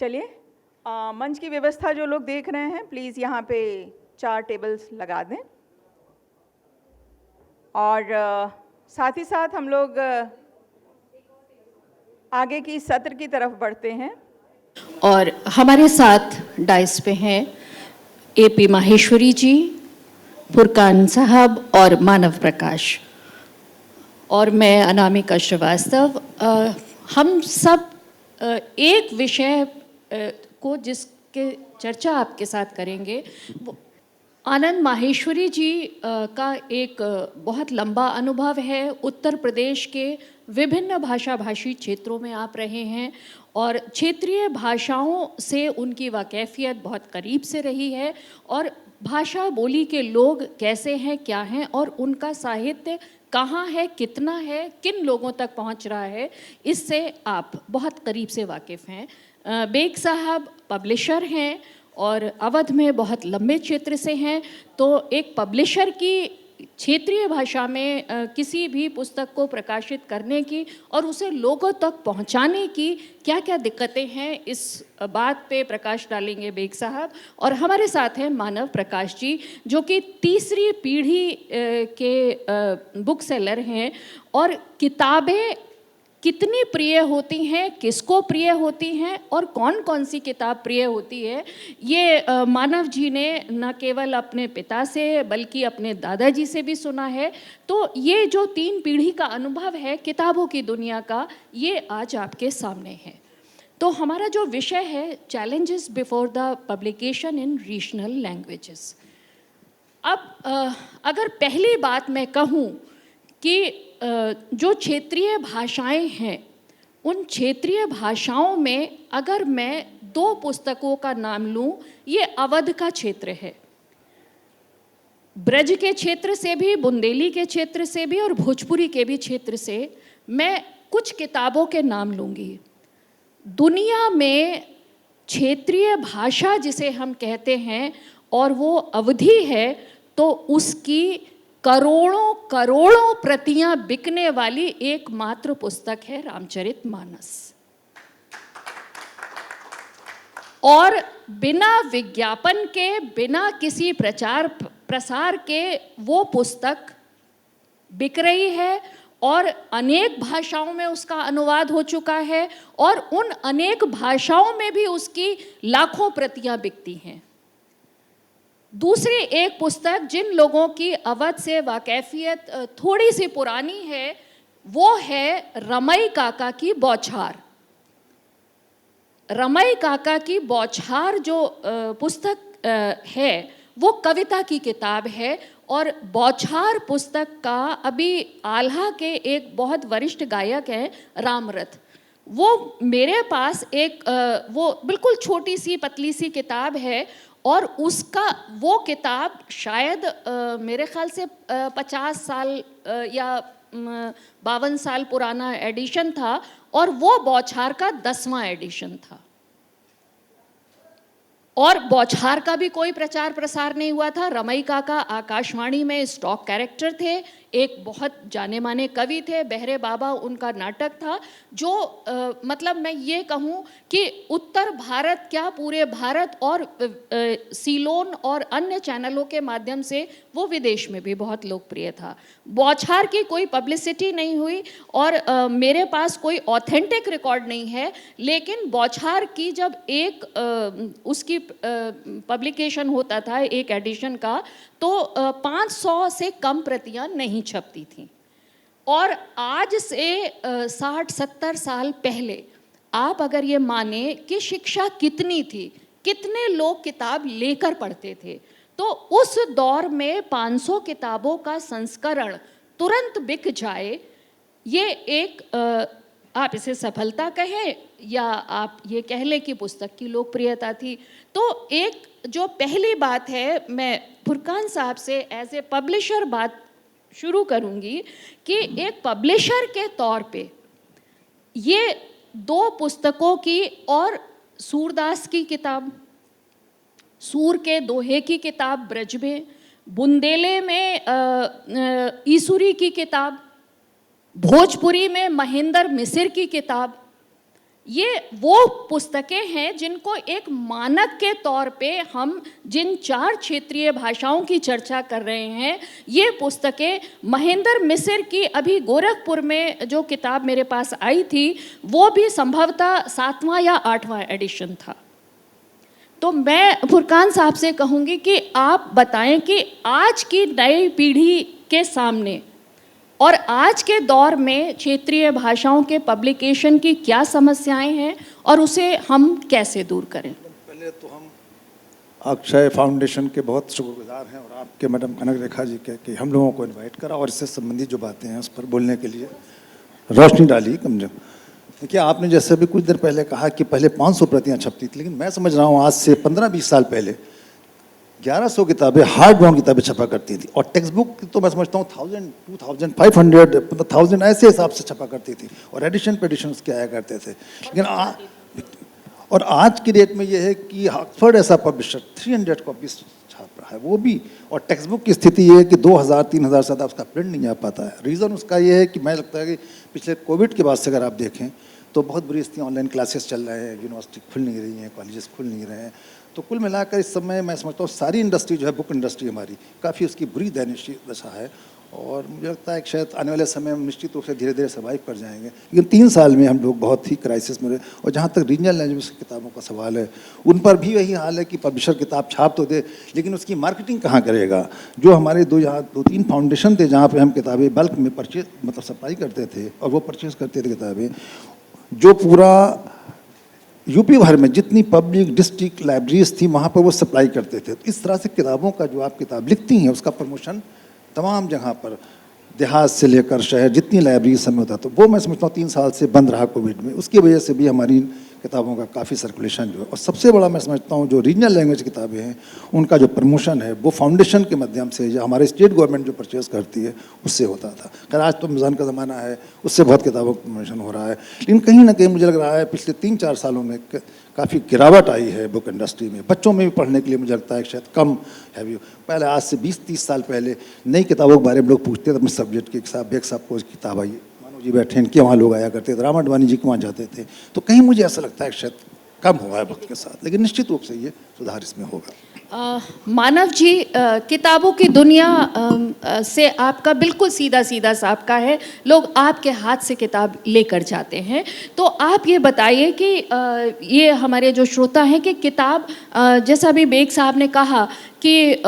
चलिए मंच की व्यवस्था जो लोग देख रहे हैं प्लीज़ यहाँ पे 4 टेबल्स लगा दें और साथ ही साथ हम लोग आगे की सत्र की तरफ बढ़ते हैं। और हमारे साथ डाइस पे हैं एपी माहेश्वरी जी, फुरकान साहब और मानव प्रकाश और मैं अनामिका श्रीवास्तव। हम सब एक विषय को जिसके चर्चा आपके साथ करेंगे वो आनंद माहेश्वरी जी का एक बहुत लंबा अनुभव है। उत्तर प्रदेश के विभिन्न भाषा भाषी क्षेत्रों में आप रहे हैं और क्षेत्रीय भाषाओं से उनकी वाकफियत बहुत करीब से रही है और भाषा बोली के लोग कैसे हैं, क्या हैं और उनका साहित्य कहाँ है, कितना है, किन लोगों तक पहुँच रहा है, इससे आप बहुत करीब से वाकिफ़ हैं। बेग साहब पब्लिशर हैं और अवध में बहुत लंबे क्षेत्र से हैं, तो एक पब्लिशर की क्षेत्रीय भाषा में किसी भी पुस्तक को प्रकाशित करने की और उसे लोगों तक पहुंचाने की क्या क्या दिक्कतें हैं, इस बात पे प्रकाश डालेंगे बेग साहब। और हमारे साथ हैं मानव प्रकाश जी जो कि तीसरी पीढ़ी के बुक सेलर हैं और किताबें कितनी प्रिय होती हैं, किसको प्रिय होती हैं और कौन कौन सी किताब प्रिय होती है, ये मानव जी ने न केवल अपने पिता से बल्कि अपने दादाजी से भी सुना है। तो ये जो 3 पीढ़ी का अनुभव है किताबों की दुनिया का, ये आज आपके सामने है। तो हमारा जो विषय है challenges before the publication in regional languages. अब अगर पहली बात मैं कहूँ कि जो क्षेत्रीय भाषाएं हैं उन क्षेत्रीय भाषाओं में अगर मैं 2 पुस्तकों का नाम लूँ, ये अवध का क्षेत्र है, ब्रज के क्षेत्र से भी, बुंदेली के क्षेत्र से भी और भोजपुरी के भी क्षेत्र से मैं कुछ किताबों के नाम लूँगी। दुनिया में क्षेत्रीय भाषा जिसे हम कहते हैं और वो अवधी है, तो उसकी करोड़ों करोड़ों प्रतियां बिकने वाली एकमात्र पुस्तक है रामचरितमानस। और बिना विज्ञापन के, बिना किसी प्रचार प्रसार के वो पुस्तक बिक रही है और अनेक भाषाओं में उसका अनुवाद हो चुका है और उन अनेक भाषाओं में भी उसकी लाखों प्रतियां बिकती हैं। दूसरी एक पुस्तक जिन लोगों की अवध से वाकफियत थोड़ी सी पुरानी है वो है रमई काका की बौछार। रमई काका की बौछार जो पुस्तक है वो कविता की किताब है और बौछार पुस्तक का अभी आल्हा के एक बहुत वरिष्ठ गायक हैं रामरथ, वो मेरे पास एक वो बिल्कुल छोटी सी पतली सी किताब है और उसका वो किताब शायद मेरे ख्याल से 50 साल या 52 साल पुराना एडिशन था और वो बौछार का 10वां एडिशन था। और बौछार का भी कोई प्रचार प्रसार नहीं हुआ था। रमई काका आकाशवाणी में स्टॉक कैरेक्टर थे, एक बहुत जाने माने कवि थे, बहरे बाबा उनका नाटक था जो मतलब मैं ये कहूँ कि उत्तर भारत क्या पूरे भारत और सीलोन और अन्य चैनलों के माध्यम से वो विदेश में भी बहुत लोकप्रिय था। बौछार की कोई पब्लिसिटी नहीं हुई और मेरे पास कोई ऑथेंटिक रिकॉर्ड नहीं है, लेकिन बौछार की जब एक उसकी पब्लिकेशन होता था एक एडिशन का, तो 500 से कम प्रतियां नहीं छपती थीं। और आज से 60-70 साल पहले आप अगर ये माने कि शिक्षा कितनी थी, कितने लोग किताब लेकर पढ़ते थे, तो उस दौर में 500 किताबों का संस्करण तुरंत बिक जाए, ये एक आप इसे सफलता कहें या आप ये कह लें कि पुस्तक की लोकप्रियता थी। तो एक जो पहली बात है, मैं फुरकान साहब से एज ए पब्लिशर बात शुरू करूंगी कि एक पब्लिशर के तौर पे ये 2 पुस्तकों की और सूरदास की किताब, सूर के दोहे की किताब ब्रज में, बुंदेले में ईसुरी की किताब, भोजपुरी में महेंद्र मिसिर की किताब, ये वो पुस्तकें हैं जिनको एक मानक के तौर पे हम जिन 4 क्षेत्रीय भाषाओं की चर्चा कर रहे हैं, ये पुस्तकें महेंद्र मिसिर की अभी गोरखपुर में जो किताब मेरे पास आई थी, वो भी संभवतः 7वां या 8वां एडिशन था। तो मैं फुरकान साहब से कहूँगी कि आप बताएं कि आज की नई पीढ़ी के सामने और आज के दौर में क्षेत्रीय भाषाओं के पब्लिकेशन की क्या समस्याएं हैं और उसे हम कैसे दूर करें। पहले तो हम अक्षय फाउंडेशन के बहुत शुक्रगुजार हैं और आपके मैडम कनक रेखा जी के कि हम लोगों को इनवाइट करा और इससे संबंधित जो बातें हैं उस पर बोलने के लिए रोशनी डाली कम से कम। देखिए, आपने जैसे भी कुछ देर पहले कहा कि पहले 500 प्रतियाँ छपती थी, लेकिन मैं समझ रहा हूँ आज से 15-20 साल पहले 1100 किताबें हार्ड बाउंड किताबें छपा करती थी और टेक्स्ट बुक तो मैं समझता हूँ 1000, 2000, 500, 1000 ऐसे हिसाब से छपा करती थी और एडिशन पेडिशन उसके आया करते थे। लेकिन और आज की डेट में ये है कि ऑक्सफोर्ड ऐसा पब्लिशर 300 कॉपीज छाप रहा है, वो भी, और टेक्स्ट बुक की स्थिति ये है कि 2000-3000 से ज़्यादा उसका प्रिंट नहीं आ पाता है। रीज़न उसका ये है कि मैं लगता है कि पिछले कोविड के बाद से अगर आप देखें तो बहुत बुरी स्थिति, ऑनलाइन क्लासेस चल रहे हैं, यूनिवर्सिटी खुल नहीं रही हैं, कॉलेजेस खुल नहीं रहे हैं, तो कुल मिलाकर इस समय मैं समझता हूँ सारी इंडस्ट्री जो है, बुक इंडस्ट्री हमारी काफ़ी उसकी बुरी दयनीय दशा है और मुझे लगता है कि शायद आने वाले समय में निश्चित रूप से धीरे धीरे सर्वाइव कर जाएंगे। लेकिन 3 साल में हम लोग बहुत ही क्राइसिस में रहे। और जहाँ तक रीजनल लैंग्वेज की किताबों का सवाल है, उन पर भी वही हाल है कि पब्लिशर किताब छाप तो दे, लेकिन उसकी मार्केटिंग कहाँ करेगा। जो हमारे 2-3 फाउंडेशन थे जहाँ पर हम किताबें बल्क में परचेज मतलब सप्लाई करते थे और वो परचेज करते थे किताबें, जो पूरा यूपी भर में जितनी पब्लिक डिस्ट्रिक्ट लाइब्रेरीज थी वहाँ पर वो सप्लाई करते थे। तो इस तरह से किताबों का जो आप किताब लिखती हैं उसका प्रमोशन तमाम जगह पर, देहात से लेकर शहर, जितनी लाइब्रेरी समय होता, तो वो मैं समझता हूँ 3 साल से बंद रहा कोविड में। उसकी वजह से भी हमारी किताबों का काफ़ी सर्कुलेशन जो है, और सबसे बड़ा मैं समझता हूँ जो रीजनल लैंग्वेज किताबें हैं उनका जो प्रमोशन है वो फाउंडेशन के माध्यम से या हमारे स्टेट गवर्नमेंट जो परचेज करती है उससे होता था। खैर आज तो रमज़ान का ज़माना है, उससे बहुत किताबों का प्रमोशन हो रहा है, लेकिन कहीं ना कहीं मुझे लग रहा है पिछले 3-4 सालों में काफ़ी गिरावट आई है बुक इंडस्ट्री में। बच्चों में भी पढ़ने के लिए मुझे लगता है शायद कम है। पहले आज से 20-30 साल पहले नई किताबों के बारे में लोग पूछते थे अपने सब्जेक्ट के, साहब बेग साहब को किताब आई, मानो जी बैठे इनके वहाँ लोग आया करते थे, राम अडवाणी जी के वहाँ जाते थे। तो कहीं मुझे ऐसा लगता है शायद कम हुआ है वक्त के साथ, लेकिन निश्चित रूप से ये सुधार इसमें होगा। मानव जी, किताबों की दुनिया से आपका बिल्कुल सीधा सीधा साबका है, लोग आपके हाथ से किताब लेकर जाते हैं। तो आप ये बताइए कि ये हमारे जो श्रोता हैं कि किताब, जैसा अभी बेग साहब ने कहा कि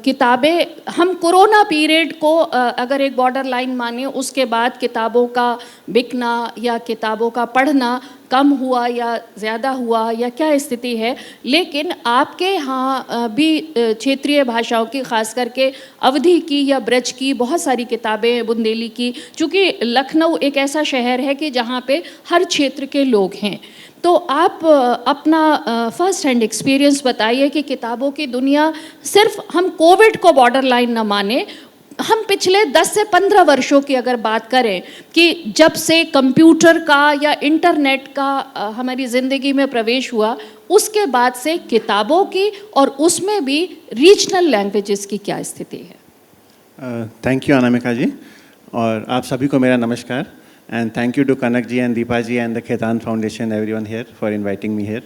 किताबें, हम कोरोना पीरियड को अगर एक बॉर्डर लाइन माने, उसके बाद किताबों का बिकना या किताबों का पढ़ना कम हुआ या ज़्यादा हुआ या क्या स्थिति है, लेकिन आपके यहाँ भी क्षेत्रीय भाषाओं की, खास करके अवधी की या ब्रज की बहुत सारी किताबें, बुंदेली की, चूँकि लखनऊ एक ऐसा शहर है कि जहाँ पे हर क्षेत्र के लोग हैं। तो आप अपना फर्स्ट हैंड एक्सपीरियंस बताइए कि किताबों की दुनिया, सिर्फ हम कोविड को बॉर्डर लाइन न माने, हम पिछले 10 से 15 वर्षों की अगर बात करें कि जब से कंप्यूटर का या इंटरनेट का हमारी ज़िंदगी में प्रवेश हुआ, उसके बाद से किताबों की और उसमें भी रीजनल लैंग्वेजेस की क्या स्थिति है। थैंक यू अनामिका जी, और आप सभी को मेरा नमस्कार, and thank you to Kanak ji and Deepa ji and the Khetan foundation, everyone here for inviting me here.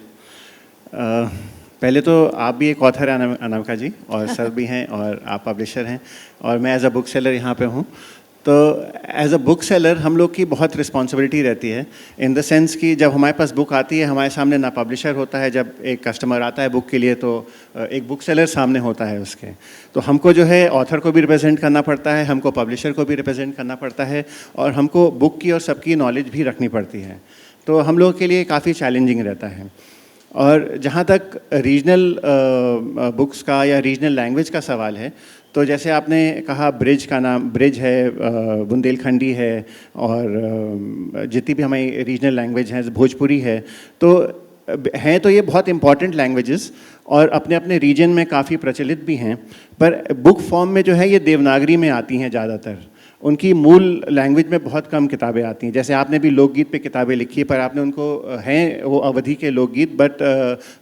पहले तो आप भी एक ऑथर हैं अनामिका जी, और सर भी हैं, और आप पब्लिशर हैं, और मैं एज अ बुक सेलर यहाँ पे हूँ। तो एज अ बुक सेलर हम लोग की बहुत रिस्पॉन्सिबिलिटी रहती है, इन द सेंस कि जब हमारे पास बुक आती है, हमारे सामने ना पब्लिशर होता है, जब एक कस्टमर आता है बुक के लिए तो एक बुक सेलर सामने होता है उसके, तो हमको जो है ऑथर को भी रिप्रेजेंट करना पड़ता है, हमको पब्लिशर को भी रिप्रेजेंट करना पड़ता है, और हमको बुक की और सबकी नॉलेज भी रखनी पड़ती है। तो हम लोगों के लिए काफ़ी चैलेंजिंग रहता है। और जहाँ तक रीजनल बुक्स का या रीजनल लैंग्वेज का सवाल है, तो जैसे आपने कहा ब्रिज का नाम, ब्रिज है, बुंदेलखंडी है, और जितनी भी हमारी रीजनल लैंग्वेज हैं, भोजपुरी है, तो हैं तो ये बहुत इंपॉर्टेंट लैंग्वेजेस और अपने अपने रीजन में काफ़ी प्रचलित भी हैं, पर बुक फॉर्म में जो है ये देवनागरी में आती हैं ज़्यादातर। उनकी मूल लैंग्वेज में बहुत कम किताबें आती हैं। जैसे आपने भी लोकगीत पे किताबें लिखी है, पर आपने उनको हैं वो अवधि के लोकगीत, बट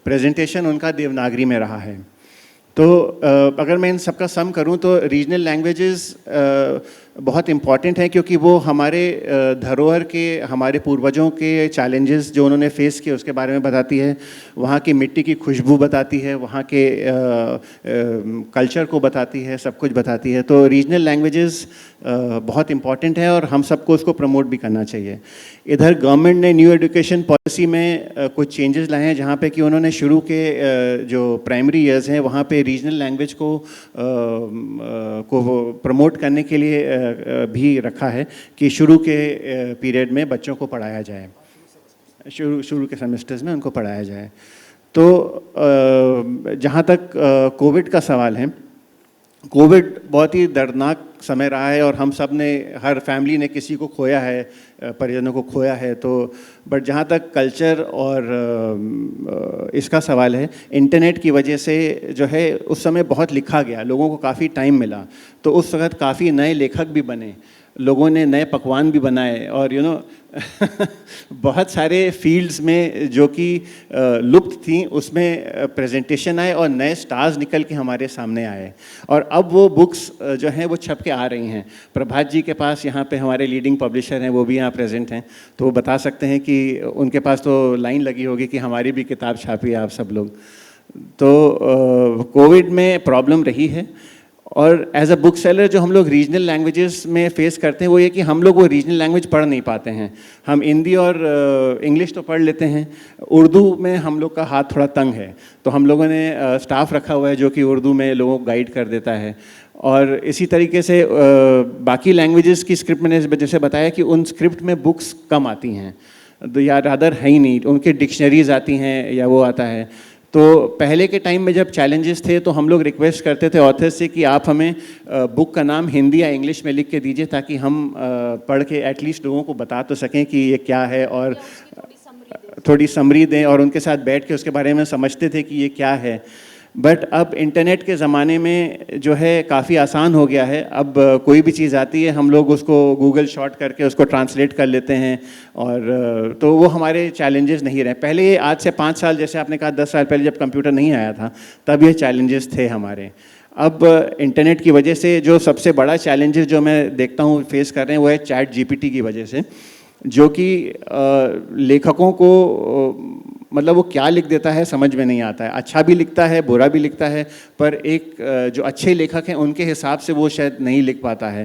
प्रेजेंटेशन उनका देवनागरी में रहा है। तो अगर मैं इन सबका सम करूं तो रीजनल लैंग्वेजेस बहुत इम्पॉर्टेंट हैं, क्योंकि वो हमारे धरोहर के, हमारे पूर्वजों के चैलेंजेस जो उन्होंने फेस किए उसके बारे में बताती है, वहाँ की मिट्टी की खुशबू बताती है, वहाँ के कल्चर को बताती है, सब कुछ बताती है। तो रीजनल लैंग्वेजेस बहुत इम्पॉर्टेंट है और हम सबको उसको प्रमोट भी करना चाहिए। इधर गवर्नमेंट ने न्यू एजुकेशन पॉलिसी में कुछ चेंजेस लाए हैं, जहाँ पे कि उन्होंने शुरू के जो प्राइमरी ईयर्स हैं वहाँ पे रीजनल लैंग्वेज को प्रमोट करने के लिए भी रखा है कि शुरू के पीरियड में बच्चों को पढ़ाया जाए, शुरू के सेमेस्टर्स में उनको पढ़ाया जाए। तो जहाँ तक कोविड का सवाल है, कोविड बहुत ही दर्दनाक समय रहा है और हम सब ने, हर फैमिली ने किसी को खोया है, परिजनों को खोया है। तो बट जहाँ तक कल्चर और इसका सवाल है, इंटरनेट की वजह से जो है उस समय बहुत लिखा गया, लोगों को काफ़ी टाइम मिला, तो उस वक्त काफ़ी नए लेखक भी बने, लोगों ने नए पकवान भी बनाए और बहुत सारे फील्ड्स में जो कि लुप्त थी उसमें प्रेजेंटेशन आए और नए स्टार्स निकल के हमारे सामने आए। और अब वो बुक्स जो हैं वो छप के आ रही हैं। प्रभात जी के पास यहाँ पे हमारे लीडिंग पब्लिशर हैं, वो भी यहाँ प्रेजेंट हैं, तो वो बता सकते हैं कि उनके पास तो लाइन लगी होगी कि हमारी भी किताब छापी है आप सब लोग। तो कोविड में प्रॉब्लम रही है। और एज अ बुक सेलर जो हम लोग रीजनल लैंग्वेजेस में फेस करते हैं वो ये कि हम लोग वो रीजनल लैंग्वेज पढ़ नहीं पाते हैं। हम हिंदी और इंग्लिश तो पढ़ लेते हैं, उर्दू में हम लोग का हाथ थोड़ा तंग है, तो हम लोगों ने स्टाफ रखा हुआ है जो कि उर्दू में लोगों को गाइड कर देता है। और इसी तरीके से बाकी लैंग्वेजेस की स्क्रिप्ट मैंने जैसे बताया कि उन स्क्रिप्ट में बुक्स कम आती हैं, या रादर है ही नहीं, उनके डिक्शनरीज आती हैं या वो आता है। तो पहले के टाइम में जब चैलेंजेस थे तो हम लोग रिक्वेस्ट करते थे ऑथर से कि आप हमें बुक का नाम हिंदी या इंग्लिश में लिख के दीजिए, ताकि हम पढ़ के एटलीस्ट लोगों को बता तो सकें कि ये क्या है, और थोड़ी समरी दें और उनके साथ बैठ के उसके बारे में समझते थे कि ये क्या है। बट अब इंटरनेट के ज़माने में जो है काफ़ी आसान हो गया है। अब कोई भी चीज़ आती है हम लोग उसको गूगल शॉट करके उसको ट्रांसलेट कर लेते हैं, और तो वो हमारे चैलेंजेस नहीं रहे। पहले आज से 5 साल, जैसे आपने कहा 10 साल पहले जब कंप्यूटर नहीं आया था तब ये चैलेंजेस थे हमारे। अब इंटरनेट की वजह से जो सबसे बड़ा चैलेंजेस जो मैं देखता हूँ फेस कर रहे हैं वो है चैट जीपीटी की वजह से, जो कि लेखकों को मतलब वो क्या लिख देता है समझ में नहीं आता है। अच्छा भी लिखता है, बुरा भी लिखता है, पर एक जो अच्छे लेखक हैं उनके हिसाब से वो शायद नहीं लिख पाता है,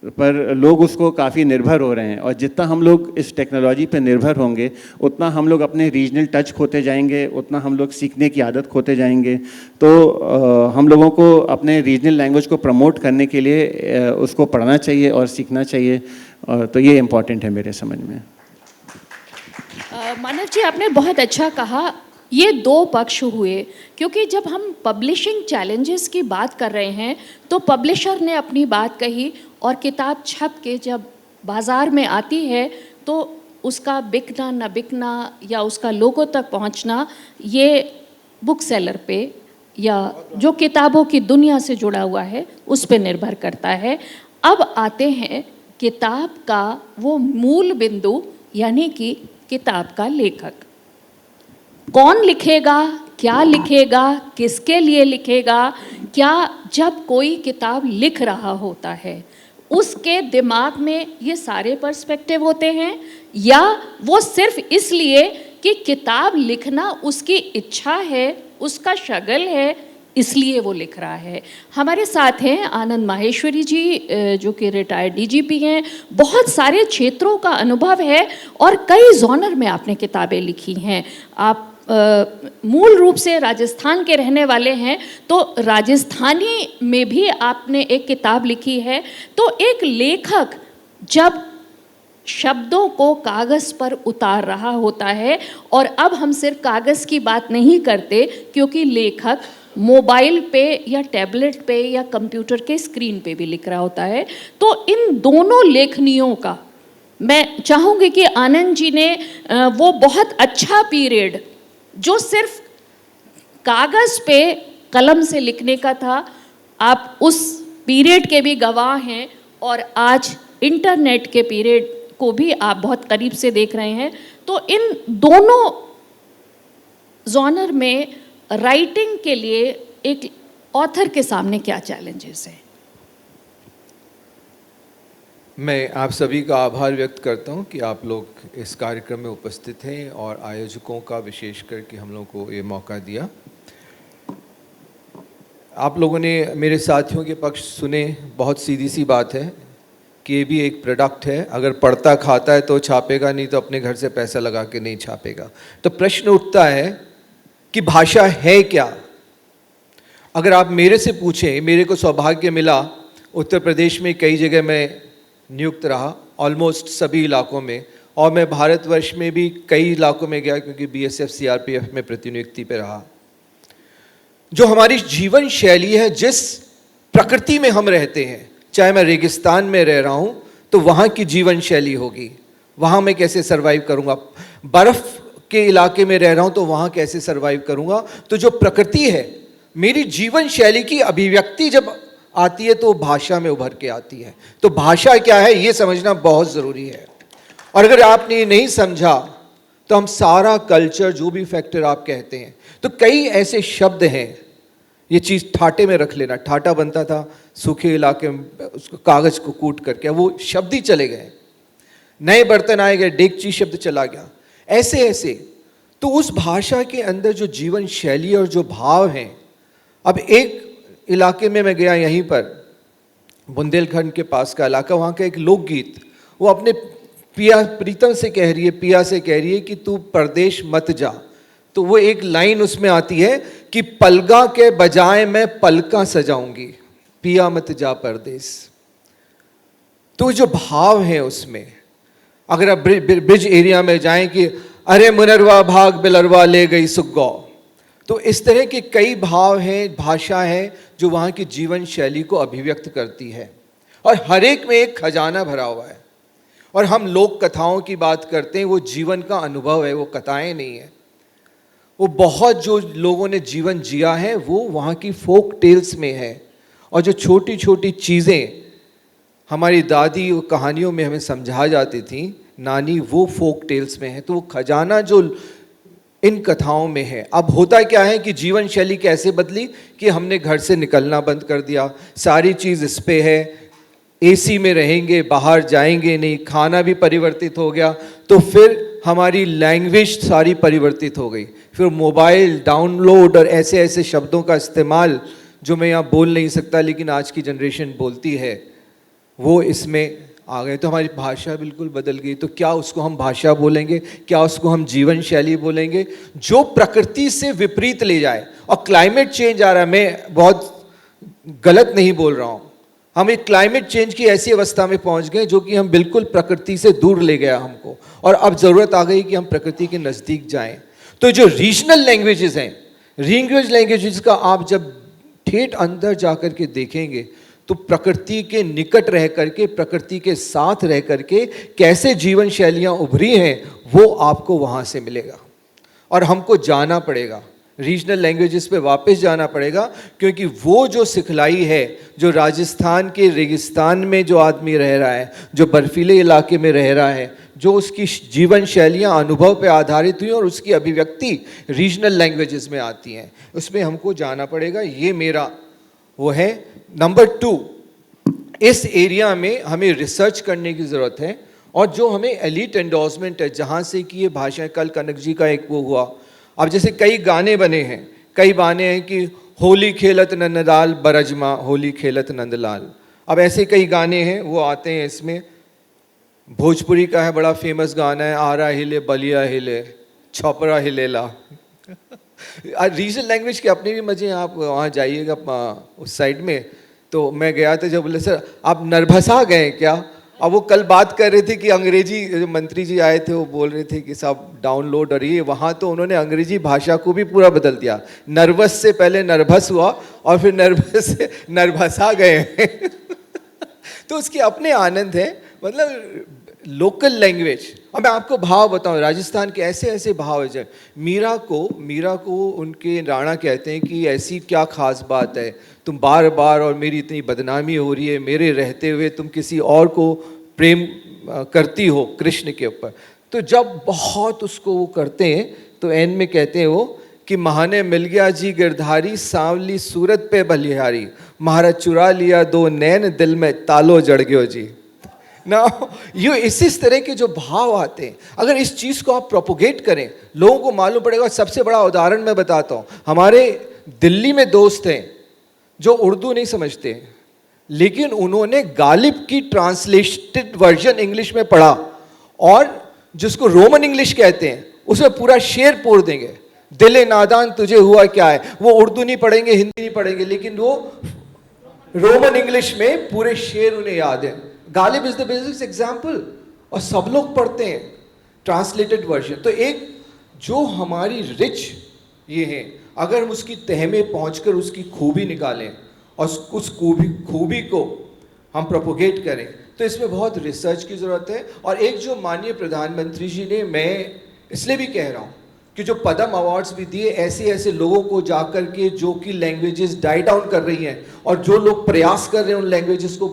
पर लोग उसको काफ़ी निर्भर हो रहे हैं। और जितना हम लोग इस टेक्नोलॉजी पे निर्भर होंगे उतना हम लोग अपने रीजनल टच खोते जाएंगे, उतना हम लोग सीखने की आदत खोते जाएंगे। तो हम लोगों को अपने रीजनल लैंग्वेज को प्रमोट करने के लिए उसको पढ़ना चाहिए और सीखना चाहिए, तो ये इम्पॉर्टेंट है मेरे समझ में। मानव जी, आपने बहुत अच्छा कहा। ये 2 पक्ष हुए, क्योंकि जब हम पब्लिशिंग चैलेंजेस की बात कर रहे हैं तो पब्लिशर ने अपनी बात कही, और किताब छप के जब बाज़ार में आती है तो उसका बिकना न बिकना या उसका लोगों तक पहुंचना ये बुक सेलर पे या जो किताबों की दुनिया से जुड़ा हुआ है उस पे निर्भर करता है। अब आते हैं किताब का वो मूल बिंदु, यानी कि किताब का लेखक। कौन लिखेगा, क्या लिखेगा, किसके लिए लिखेगा? क्या जब कोई किताब लिख रहा होता है उसके दिमाग में ये सारे पर्सपेक्टिव होते हैं, या वो सिर्फ इसलिए कि किताब लिखना उसकी इच्छा है, उसका शगल है, इसलिए वो लिख रहा है? हमारे साथ हैं आनंद माहेश्वरी जी, जो कि रिटायर्ड डीजीपी हैं। बहुत सारे क्षेत्रों का अनुभव है और कई जॉनर में आपने किताबें लिखी हैं। आप मूल रूप से राजस्थान के रहने वाले हैं, तो राजस्थानी में भी आपने एक किताब लिखी है। तो एक लेखक जब शब्दों को कागज़ पर उतार रहा होता है, और अब हम सिर्फ कागज़ की बात नहीं करते, क्योंकि लेखक मोबाइल पे या टैबलेट पे या कंप्यूटर के स्क्रीन पे भी लिख रहा होता है। तो इन दोनों लेखनियों का मैं चाहूँगी कि आनंद जी ने वो बहुत अच्छा पीरियड जो सिर्फ कागज़ पे कलम से लिखने का था, आप उस पीरियड के भी गवाह हैं, और आज इंटरनेट के पीरियड को भी आप बहुत करीब से देख रहे हैं। तो इन दोनों जॉनर में राइटिंग के लिए एक ऑथर के सामने क्या चैलेंजेस हैं? मैं आप सभी का आभार व्यक्त करता हूं कि आप लोग इस कार्यक्रम में उपस्थित हैं और आयोजकों का विशेष करके हम लोगों को ये मौका दिया। आप लोगों ने मेरे साथियों के पक्ष सुने। बहुत सीधी सी बात है कि ये भी एक प्रोडक्ट है, अगर पढ़ता खाता है तो छापेगा, नहीं तो अपने घर से पैसा लगा के नहीं छापेगा। तो प्रश्न उठता है कि भाषा है क्या। अगर आप मेरे से पूछें, मेरे को सौभाग्य मिला उत्तर प्रदेश में कई जगह मैं नियुक्त रहा, ऑलमोस्ट सभी इलाकों में, और मैं भारतवर्ष में भी कई इलाकों में गया क्योंकि बीएसएफ सीआरपीएफ में प्रतिनियुक्ति पे रहा। जो हमारी जीवन शैली है, जिस प्रकृति में हम रहते हैं, चाहे मैं रेगिस्तान में रह रहा हूँ तो वहाँ की जीवन शैली होगी, वहाँ मैं कैसे सर्वाइव करूँगा। बर्फ़ के इलाके में रह रहा हूँ तो वहाँ कैसे सर्वाइव करूँगा। तो जो प्रकृति है, मेरी जीवन शैली की अभिव्यक्ति जब आती है तो भाषा में उभर के आती है। तो भाषा क्या है ये समझना बहुत ज़रूरी है। और अगर आपने ये नहीं समझा तो हम सारा कल्चर, जो भी फैक्टर आप कहते हैं, तो कई ऐसे शब्द हैं, ये चीज़ ठाटे में रख लेना। ठाटा बनता था सूखे इलाके में, उसको कागज़ को कूट करके, वो शब्द ही चले गए। नए बर्तन आए गए, डेगची शब्द चला गया। ऐसे ऐसे तो उस भाषा के अंदर जो जीवन शैली और जो भाव हैं। अब एक इलाके में मैं गया, यहीं पर बुंदेलखंड के पास का इलाका, वहाँ का एक लोकगीत, वो अपने पिया प्रीतम से कह रही है, पिया से कह रही है कि तू परदेश मत जा। तो वो एक लाइन उसमें आती है कि पलगा के बजाय मैं पलका सजाऊंगी, पिया मत जा परदेश। तो जो भाव है उसमें, अगर आप ब्रिज एरिया में जाएं कि अरे मुनरवा भाग बिलरवा ले गई सुग्गौ, तो इस तरह के कई भाव हैं, भाषा है जो वहाँ की जीवन शैली को अभिव्यक्त करती है। और हर एक में एक खजाना भरा हुआ है। और हम लोक कथाओं की बात करते हैं, वो जीवन का अनुभव है, वो कथाएं नहीं है। वो बहुत जो लोगों ने जीवन जिया है वो वहाँ की फोक टेल्स में है। और जो छोटी छोटी चीज़ें हमारी दादी वो कहानियों में हमें समझा जाती थी, नानी, वो फोक टेल्स में है। तो वो खजाना जो इन कथाओं में है। अब होता क्या है कि जीवन शैली कैसे बदली कि हमने घर से निकलना बंद कर दिया, सारी चीज़ इस पे है, एसी में रहेंगे, बाहर जाएंगे नहीं, खाना भी परिवर्तित हो गया। तो फिर हमारी लैंग्वेज सारी परिवर्तित हो गई। फिर मोबाइल, डाउनलोड और ऐसे ऐसे शब्दों का इस्तेमाल जो मैं यहाँ बोल नहीं सकता लेकिन आज की जनरेशन बोलती है, वो इसमें आ गए। तो हमारी भाषा बिल्कुल बदल गई। तो क्या उसको हम भाषा बोलेंगे, क्या उसको हम जीवन शैली बोलेंगे जो प्रकृति से विपरीत ले जाए। और क्लाइमेट चेंज आ रहा है, मैं बहुत गलत नहीं बोल रहा हूँ, हम एक क्लाइमेट चेंज की ऐसी अवस्था में पहुँच गए जो कि हम बिल्कुल प्रकृति से दूर ले गया हमको। और अब ज़रूरत आ गई कि हम प्रकृति के नज़दीक जाएँ। तो जो रीजनल लैंग्वेजेस हैं, रीजनल लैंग्वेजेस का आप जब ठेठ अंदर जा कर के देखेंगे तो प्रकृति के निकट रह करके, प्रकृति के साथ रह करके कैसे जीवन शैलियाँ उभरी हैं, वो आपको वहाँ से मिलेगा। और हमको जाना पड़ेगा, रीजनल लैंग्वेजेस पे वापस जाना पड़ेगा, क्योंकि वो जो सिखलाई है, जो राजस्थान के रेगिस्तान में जो आदमी रह रहा है, जो बर्फीले इलाके में रह रहा है, जो उसकी जीवन शैलियाँ अनुभव पे आधारित हुई और उसकी अभिव्यक्ति रीजनल लैंग्वेजेस में आती हैं, उसमें हमको जाना पड़ेगा। ये मेरा वो है। नंबर 2, इस एरिया में हमें रिसर्च करने की ज़रूरत है। और जो हमें एलीट एंडोर्समेंट है, जहाँ से कि ये भाषाएं, कल कनक जी का एक वो हुआ। अब जैसे कई गाने बने हैं, कई गाने हैं कि होली खेलत नंदलाल बरजमा, होली खेलत नंदलाल। अब ऐसे कई गाने हैं वो आते हैं इसमें। भोजपुरी का है बड़ा फेमस गाना है, आरा हिले बलिया हिले छपरा हिलेला। रीजनल लैंग्वेज के अपने भी मज़े हैं। आप वहाँ जाइएगा उस साइड में। तो मैं गया था, जब बोले सर आप नर्भसा गए क्या। अब वो कल बात कर रहे थे कि अंग्रेजी, मंत्री जी आए थे, वो बोल रहे थे कि साहब डाउनलोड, और ये वहाँ तो उन्होंने अंग्रेजी भाषा को भी पूरा बदल दिया। नर्वस से पहले नर्भस हुआ और फिर नर्वस से नर्भसा गए। तो उसके अपने आनंद है, मतलब लोकल लैंग्वेज। और मैं आपको भाव बताऊं, राजस्थान के ऐसे ऐसे भाव है। मीरा को उनके राणा कहते हैं कि ऐसी क्या खास बात है, तुम बार बार और मेरी इतनी बदनामी हो रही है, मेरे रहते हुए तुम किसी और को प्रेम करती हो कृष्ण के ऊपर। तो जब बहुत उसको वो करते हैं तो एंड में कहते हैं वो कि महाने मिल गया जी गिरधारी, सांवली सूरत पे बलिहारी, महाराज चुरा लिया 2 नैन, दिल में तालो जड़ गयो जी। ना ये इस तरह के जो भाव आते हैं, अगर इस चीज़ को आप प्रोपोगेट करें, लोगों को मालूम पड़ेगा। सबसे बड़ा उदाहरण मैं बताता हूँ, हमारे दिल्ली में दोस्त हैं जो उर्दू नहीं समझते, लेकिन उन्होंने गालिब की ट्रांसलेटेड वर्जन इंग्लिश में पढ़ा, और जिसको रोमन इंग्लिश कहते हैं उसमें पूरा शेर पोड़ देंगे, दिले नादान तुझे हुआ क्या है। वो उर्दू नहीं पढ़ेंगे, हिंदी नहीं पढ़ेंगे, लेकिन वो रोमन इंग्लिश में पूरे शेर उन्हें याद है। Ghalib is the basic example, और सब लोग पढ़ते हैं ट्रांसलेटेड वर्जन। तो एक जो हमारी रिच ये है, अगर हम उसकी तह में पहुंचकर उसकी खूबी निकालें और उस खूबी को हम प्रोपोगेट करें, तो इसमें बहुत रिसर्च की ज़रूरत है। और एक जो माननीय प्रधानमंत्री जी ने, मैं इसलिए भी कह रहा हूँ कि जो पद्म अवार्ड्स भी दिए ऐसे ऐसे लोगों को जाकर के, जो कि लैंग्वेजेस डाई डाउन कर रही हैं, और जो लोग प्रयास कर रहे हैं उन लैंग्वेजेस को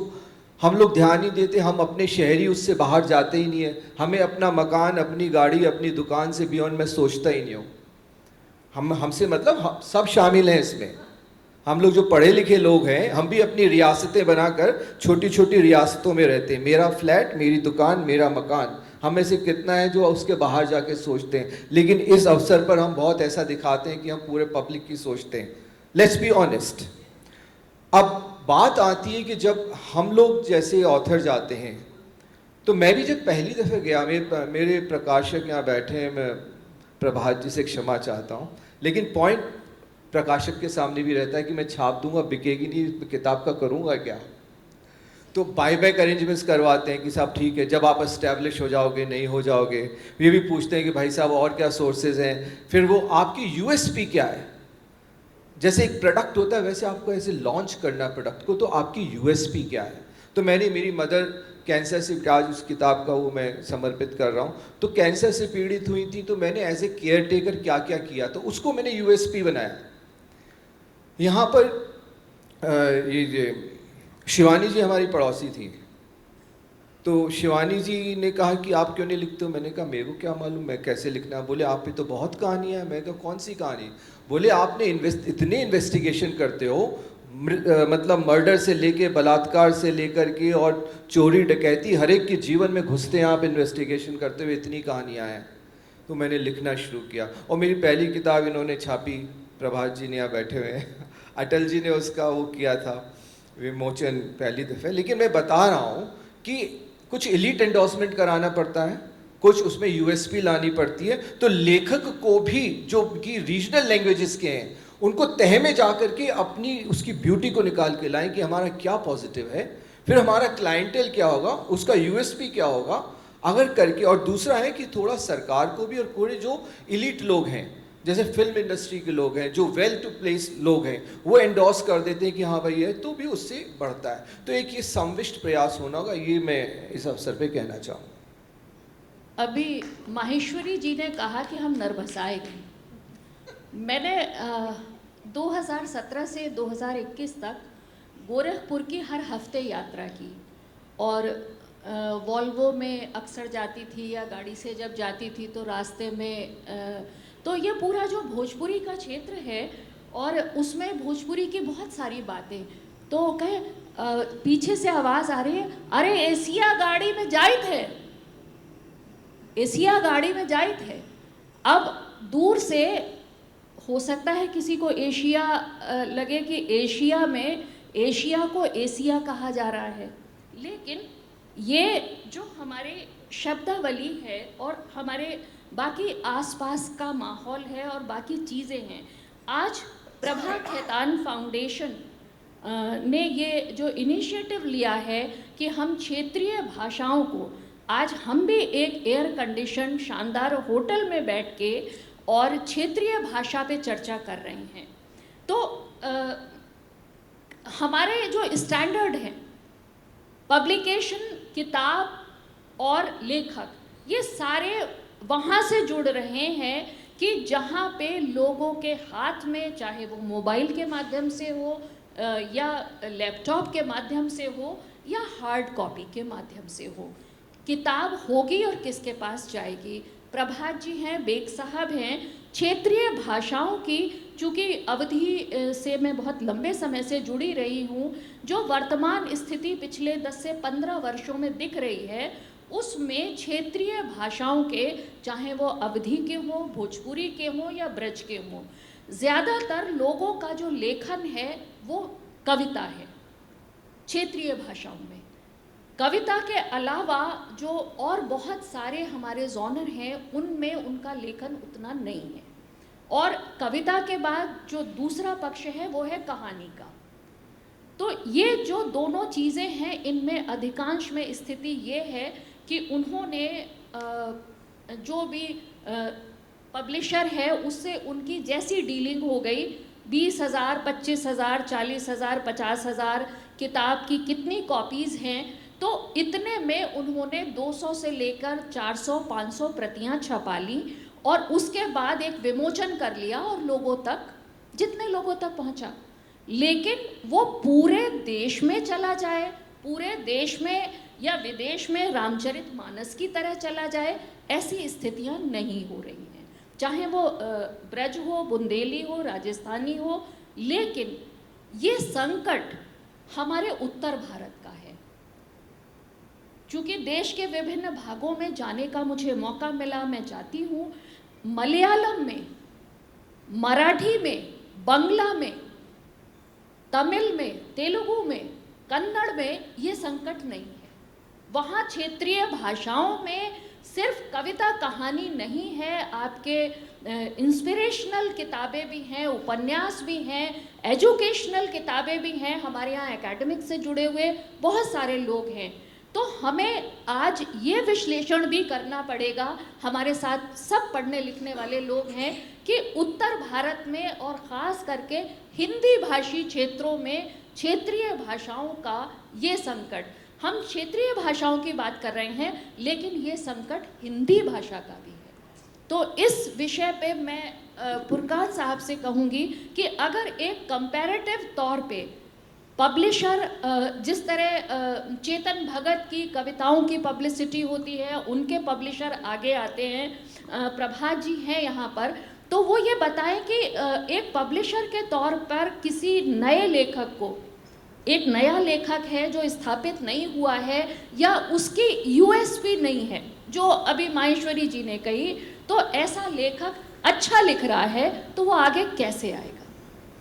हम लोग ध्यान नहीं देते। हम अपने शहरी उससे बाहर जाते ही नहीं है। हमें अपना मकान, अपनी गाड़ी, अपनी दुकान से बियॉन्ड मैं सोचता ही नहीं हूँ। हमसे मतलब सब शामिल हैं इसमें। हम लोग जो पढ़े लिखे लोग हैं, हम भी अपनी रियासतें बनाकर छोटी छोटी रियासतों में रहते हैं। मेरा फ्लैट, मेरी दुकान, मेरा मकान। हम में से कितना है जो उसके बाहर जाके सोचते हैं, लेकिन इस अवसर पर हम बहुत ऐसा दिखाते हैं कि हम पूरे पब्लिक की सोचते हैं। Let's be honest. अब बात आती है कि जब हम लोग जैसे ऑथर जाते हैं, तो मैं भी जब पहली दफ़े गया, मेरे प्रकाशक यहाँ बैठे हैं, मैं प्रभात जी से क्षमा चाहता हूँ, लेकिन पॉइंट प्रकाशक के सामने भी रहता है कि मैं छाप दूंगा, बिकेगी नहीं किताब का, करूँगा क्या। तो बाईबैक अरेंजमेंट्स करवाते हैं कि साहब ठीक है, जब आप एस्टेब्लिश हो जाओगे, नहीं हो जाओगे। ये भी पूछते हैं कि भाई साहब और क्या सोर्सेज हैं, फिर वो आपकी यूएसपी क्या है। जैसे एक प्रोडक्ट होता है, वैसे आपको ऐसे लॉन्च करना प्रोडक्ट को, तो आपकी यूएसपी क्या है। तो मैंने, मेरी मदर कैंसर से, आज उस किताब का वो मैं समर्पित कर रहा हूँ, तो कैंसर से पीड़ित हुई थी, तो मैंने एज ए केयर टेकर क्या क्या किया, तो उसको मैंने यूएसपी बनाया। यहाँ पर ये शिवानी जी हमारी पड़ोसी थी, तो शिवानी जी ने कहा कि आप क्यों नहीं लिखते हो। मैंने कहा मेरे को क्या मालूम मैं कैसे लिखना है। बोले आप पे तो बहुत कहानियाँ हैं। मैं कहा कौन सी कहानी। बोले आपने इतने इन्वेस्टिगेशन करते हो, मतलब मर्डर से लेके, बलात्कार से लेकर के, और चोरी डकैती, हर एक के जीवन में घुसते हैं आप, इन्वेस्टिगेशन करते हुए, इतनी कहानियाँ हैं। तो मैंने लिखना शुरू किया, और मेरी पहली किताब इन्होंने छापी, प्रभात जी ने यहाँ बैठे हुए हैं, अटल जी ने उसका वो किया था, विमोचन, पहली दफ़े। लेकिन मैं बता रहा हूँ कि कुछ एलीट एंडोर्समेंट कराना पड़ता है, कुछ उसमें यूएसपी लानी पड़ती है। तो लेखक को भी, जो कि रीजनल लैंग्वेजेस के हैं, उनको तह में जा कर के अपनी उसकी ब्यूटी को निकाल के लाएं कि हमारा क्या पॉजिटिव है, फिर हमारा क्लाइंटेल क्या होगा, उसका यूएसपी क्या होगा, अगर करके। और दूसरा है कि थोड़ा सरकार को भी, और पूरे जो एलीट लोग हैं, जैसे फिल्म इंडस्ट्री के लोग हैं, जो वेल टू प्लेस लोग हैं, वो एंडोर्स कर देते हैं कि हाँ भाई है, तो भी उससे बढ़ता है। तो एक ये समविष्ट प्रयास होना होगा, ये मैं इस अवसर पे कहना चाहूँगा। अभी माहेश्वरी जी ने कहा कि हम नरभसाएंगे। मैंने 2017 से 2021 तक गोरखपुर की हर हफ्ते यात्रा की, और वॉल्वो में अक्सर जाती थी, या गाड़ी से जब जाती थी तो रास्ते में तो ये पूरा जो भोजपुरी का क्षेत्र है, और उसमें भोजपुरी की बहुत सारी बातें। तो कहे पीछे से आवाज़ आ रही है, अरे एशिया गाड़ी में जाइत है, एशिया गाड़ी में जाइत है। अब दूर से हो सकता है किसी को एशिया लगे कि एशिया में, एशिया को एशिया कहा जा रहा है, लेकिन ये जो हमारे शब्दावली है और हमारे बाकी आसपास का माहौल है और बाकी चीज़ें हैं। आज प्रभा खेतान फाउंडेशन ने ये जो इनिशिएटिव लिया है कि हम क्षेत्रीय भाषाओं को, आज हम भी एक एयर कंडीशन शानदार होटल में बैठ के और क्षेत्रीय भाषा पे चर्चा कर रहे हैं। तो हमारे जो स्टैंडर्ड हैं, पब्लिकेशन, किताब और लेखक, ये सारे वहाँ से जुड़ रहे हैं कि जहाँ पे लोगों के हाथ में, चाहे वो मोबाइल के माध्यम से हो, या लैपटॉप के माध्यम से हो, या हार्ड कॉपी के माध्यम से हो, किताब होगी और किसके पास जाएगी। प्रभात जी हैं, बेग साहब हैं, क्षेत्रीय भाषाओं की, चूँकि अवधि से मैं बहुत लंबे समय से जुड़ी रही हूँ, जो वर्तमान स्थिति पिछले 10 से 15 वर्षों में दिख रही है, उसमें क्षेत्रीय भाषाओं के, चाहे वो अवधी के हों, भोजपुरी के हों या ब्रज के हों, ज़्यादातर लोगों का जो लेखन है वो कविता है क्षेत्रीय भाषाओं में। कविता के अलावा जो और बहुत सारे हमारे जॉनर हैं उनमें उनका लेखन उतना नहीं है। और कविता के बाद जो दूसरा पक्ष है वो है कहानी का। तो ये जो दोनों चीज़ें हैं, इनमें अधिकांश में स्थिति ये है कि उन्होंने जो भी पब्लिशर है उससे उनकी जैसी डीलिंग हो गई, 20,000, 25,000, 40,000, 50,000 किताब की कितनी कॉपीज़ हैं, तो इतने में उन्होंने 200 से लेकर 400, 500 प्रतियां छपा ली और उसके बाद एक विमोचन कर लिया और लोगों तक, जितने लोगों तक पहुंचा। लेकिन वो पूरे देश में चला जाए, पूरे देश में या विदेश में रामचरितमानस की तरह चला जाए, ऐसी स्थितियां नहीं हो रही हैं। चाहे वो ब्रज हो, बुंदेली हो, राजस्थानी हो, लेकिन ये संकट हमारे उत्तर भारत का है। चूँकि देश के विभिन्न भागों में जाने का मुझे मौका मिला, मैं जाती हूँ, मलयालम में, मराठी में, बांग्ला में, तमिल में, तेलुगु में, कन्नड़ में ये संकट नहीं है। वहाँ क्षेत्रीय भाषाओं में सिर्फ कविता कहानी नहीं है, आपके इंस्पिरेशनल किताबें भी हैं, उपन्यास भी हैं, एजुकेशनल किताबें भी हैं, हमारे यहाँ एकेडमिक से जुड़े हुए बहुत सारे लोग हैं। तो हमें आज ये विश्लेषण भी करना पड़ेगा, हमारे साथ सब पढ़ने लिखने वाले लोग हैं, कि उत्तर भारत में और ख़ास करके हिंदी भाषी क्षेत्रों में क्षेत्रीय भाषाओं का ये संकट, हम क्षेत्रीय भाषाओं की बात कर रहे हैं लेकिन ये संकट हिंदी भाषा का भी है। तो इस विषय पे मैं फुरकान साहब से कहूँगी कि अगर एक कंपैरेटिव तौर पे पब्लिशर, जिस तरह चेतन भगत की कविताओं की पब्लिसिटी होती है, उनके पब्लिशर आगे आते हैं, प्रभात जी हैं यहाँ पर, तो वो ये बताएं कि एक पब्लिशर के तौर पर किसी नए लेखक को, एक नया लेखक है जो स्थापित नहीं हुआ है या उसकी यूएसपी नहीं है, जो अभी माहेश्वरी जी ने कही, तो ऐसा लेखक अच्छा लिख रहा है तो वो आगे कैसे आएगा?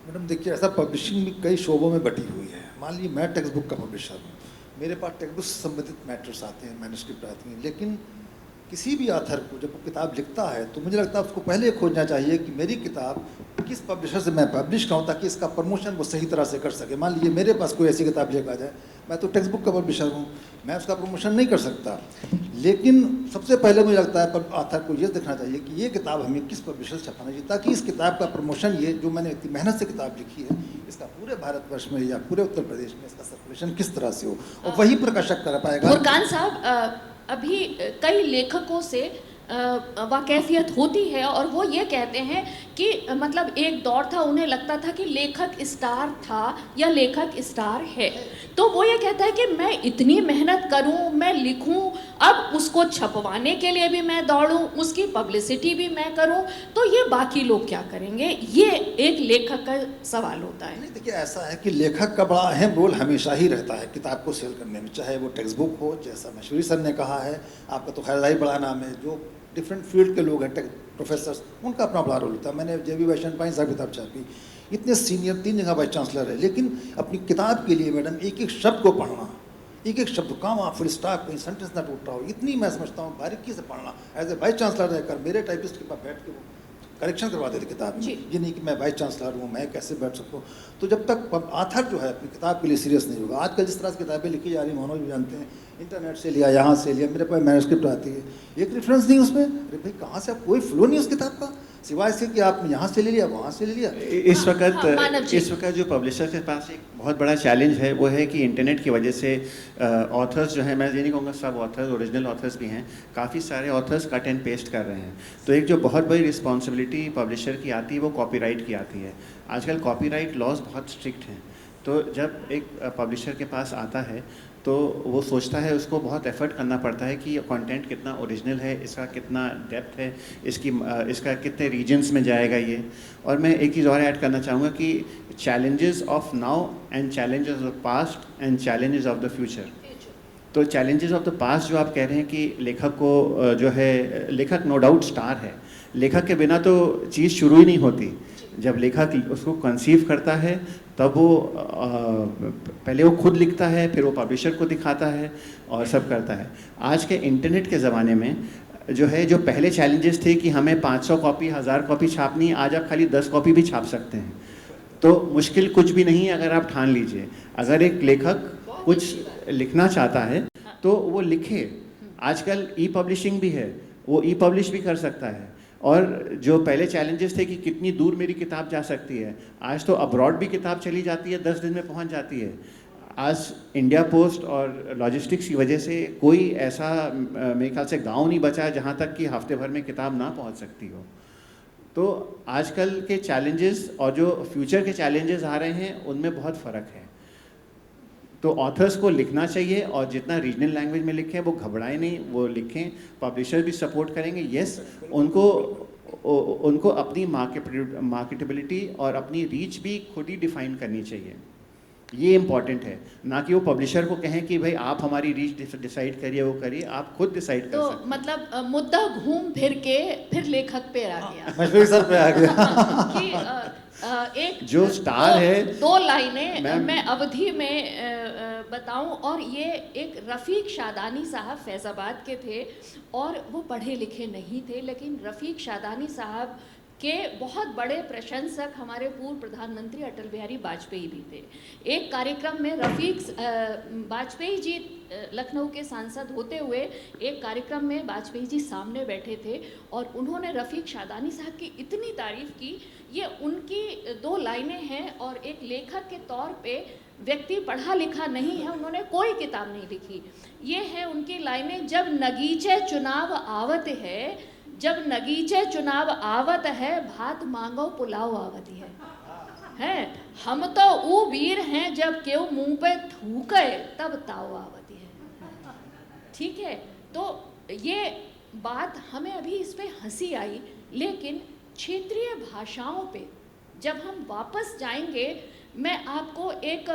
मैडम देखिए, ऐसा पब्लिशिंग भी कई शोबों में बटी हुई है। मान लीजिए मैं टेक्स्ट बुक का पब्लिशर हूँ, मेरे पास टेक्स्ट बुक से संबंधित मैटर्स आते हैं, मैन्युस्क्रिप्ट आती हैं, लेकिन किसी भी ऑथर को जब वो किताब लिखता है तो मुझे लगता है उसको पहले ये खोजना चाहिए कि मेरी किताब किस पब्लिशर से मैं पब्लिश कराऊँ ताकि इसका प्रमोशन वो सही तरह से कर सके। मान लीजिए मेरे पास कोई ऐसी किताब लेकर आ जाए, मैं तो टेक्स्ट बुक का पब्लिशर हूँ, मैं उसका प्रमोशन नहीं कर सकता, लेकिन सबसे पहले मुझे लगता है ऑथर को ये देखना चाहिए कि ये किताब हमें किस पब्लिशर से छपाना चाहिए, ताकि इस किताब का प्रमोशन, ये जो मैंने इतनी मेहनत से किताब लिखी है, इसका पूरे भारतवर्ष में या पूरे उत्तर प्रदेश में इसका सर्कुलेशन किस तरह से हो, और वही प्रकाशक कर पाएगा। फुरकान साहब, अभी कई लेखकों से वाकैफियत होती है और वो ये कहते हैं कि मतलब एक दौर था, उन्हें लगता था कि लेखक स्टार था या लेखक स्टार है, तो वो ये कहता है कि मैं इतनी मेहनत करूं, मैं लिखूं, अब उसको छपवाने के लिए भी मैं दौड़ूं, उसकी पब्लिसिटी भी मैं करूं, तो ये बाकी लोग क्या करेंगे? ये एक लेखक का सवाल होता है। नहीं, देखिए ऐसा है कि लेखक का बड़ा अहम रोल हमेशा ही रहता है किताब को सेल करने में, चाहे वो टेक्स्ट बुक हो, जैसा मशहूरी सर ने कहा है, आपका तो खैर बड़ा नाम है, जो डिफरेंट फील्ड के लोग हैं, प्रोफेसर्स, उनका अपना बड़ा रोल होता है। मैंने JB वैशंपायन साहब किताब छापी, इतने सीनियर 3 जगह वाइस चांसलर है, लेकिन अपनी किताब के लिए मैडम एक एक शब्द को पढ़ना, एक एक शब्द कॉमा, फुल स्टॉप, कहीं सेंटेंस ना टूट रहा हो, इतनी मैं समझता हूँ बारीकी से पढ़ना। एज ए वाइस चांसलर रहकर मेरे टाइपिस्ट के पास बैठ के वो करेक्शन करवा देते किताब में, ये नहीं कि मैं वाइस चांसलर हूँ, मैं कैसे बैठ सकता हूँ। तो जब तक ऑथर जो है अपनी किताब के लिए सीरियस नहीं होगा, आजकल जिस तरह से किताबें लिखी जा रही, मनोज भी जानते हैं, इंटरनेट से लिया, यहाँ से लिया, मेरे पास मैन्युस्क्रिप्ट आती है, एक रेफरेंस नहीं उसमें, अरे भाई कहाँ से, आप कोई फ्लो नहीं उस किताब का, सिवाय से कि आप यहाँ से ले लिया, वहाँ से ले लिया। इस वक्त जो पब्लिशर के पास एक बहुत बड़ा चैलेंज है वो है कि इंटरनेट की वजह से ऑथर्स जो हैं, मैं ये नहीं कहूँगा सब ऑथर्स, ओरिजिनल ऑथर्स भी हैं, काफ़ी सारे ऑथर्स कट एंड पेस्ट कर रहे हैं। तो एक जो बहुत बड़ी रिस्पॉन्सिबिलिटी पब्लिशर की आती है वो कॉपीराइट की आती है। आजकल कॉपीराइट लॉज बहुत स्ट्रिक्ट हैं, तो जब एक पब्लिशर के पास आता है तो वो सोचता है, उसको बहुत एफर्ट करना पड़ता है कि कंटेंट कितना ओरिजिनल है, इसका कितना डेप्थ है, इसका कितने रीजन्स में जाएगा ये। और मैं एक चीज़ और ऐड करना चाहूँगा कि challenges of now and challenges of past and challenges of the future. तो चैलेंजेस ऑफ द पास्ट जो आप कह रहे हैं कि लेखक को जो है, लेखक नो डाउट स्टार है, लेखक के बिना तो चीज़ शुरू ही नहीं होती। जब लेखक उसको कंसीव करता है तब वो पहले वो खुद लिखता है, फिर वो पब्लिशर को दिखाता है और सब करता है। आज के इंटरनेट के ज़माने में जो है, जो पहले चैलेंजेस थे कि हमें 500 कॉपी 1000 कॉपी छापनी, आज आप खाली 10 कॉपी भी छाप सकते हैं। तो मुश्किल कुछ भी नहीं है अगर आप ठान लीजिए। अगर एक लेखक कुछ लिखना चाहता है तो वो लिखे। आजकल ई पब्लिशिंग भी है, वो ई पब्लिश भी कर सकता है। और जो पहले चैलेंजेस थे कि कितनी दूर मेरी किताब जा सकती है, आज तो अब्रॉड भी किताब चली जाती है, 10 दिन में पहुंच जाती है। आज इंडिया पोस्ट और लॉजिस्टिक्स की वजह से कोई ऐसा मेरे ख्याल से गांव नहीं बचा है जहां तक कि हफ्ते भर में किताब ना पहुंच सकती हो। तो आजकल के चैलेंजेस और जो फ्यूचर के चैलेंजेस आ रहे हैं उनमें बहुत फ़र्क है। तो ऑथर्स को लिखना चाहिए और जितना रीजनल लैंग्वेज में लिखें वो घबराएं नहीं, वो लिखें। पब्लिशर भी सपोर्ट करेंगे। यस, उनको अपनी मार्केटेबिलिटी और अपनी रीच भी खुद ही डिफाइन करनी चाहिए। ये इम्पॉर्टेंट है, ना कि वो पब्लिशर को कहें कि भाई आप हमारी रीच डिसाइड करिए, वो करिए। आप खुद डिसाइड कर तो सकते हैं। मतलब मुद्दा घूम फिर के फिर लेखक पे आ गया मशहूर सर पे आ गया। कि एक जो स्टार है, दो लाइनें मैम, मैं अवधि में बताऊं। और ये एक रफ़ीक शादानी साहब फैज़ाबाद के थे और वो पढ़े लिखे नहीं थे, लेकिन रफ़ीक शादानी साहब के बहुत बड़े प्रशंसक हमारे पूर्व प्रधानमंत्री अटल बिहारी वाजपेयी भी थे। एक कार्यक्रम में रफ़ीक वाजपेयी जी लखनऊ के सांसद होते हुए एक कार्यक्रम में वाजपेयी जी सामने बैठे थे और उन्होंने रफ़ीक शादानी साहब की इतनी तारीफ़ की। ये उनकी 2 लाइनें हैं और एक लेखक के तौर पे व्यक्ति पढ़ा लिखा नहीं है, उन्होंने कोई किताब नहीं लिखी। ये है उनकी लाइनें, जब नगीचे चुनाव आवत है, जब नगीचे चुनाव आवत है, भात मांगो पुलाव आवत है। हम तो वो वीर हैं, जब केव मुंह पे थूके तब ताव आवती है। ठीक है, तो ये बात हमें अभी इस पे हंसी आई, लेकिन क्षेत्रीय भाषाओं पे जब हम वापस जाएंगे, मैं आपको एक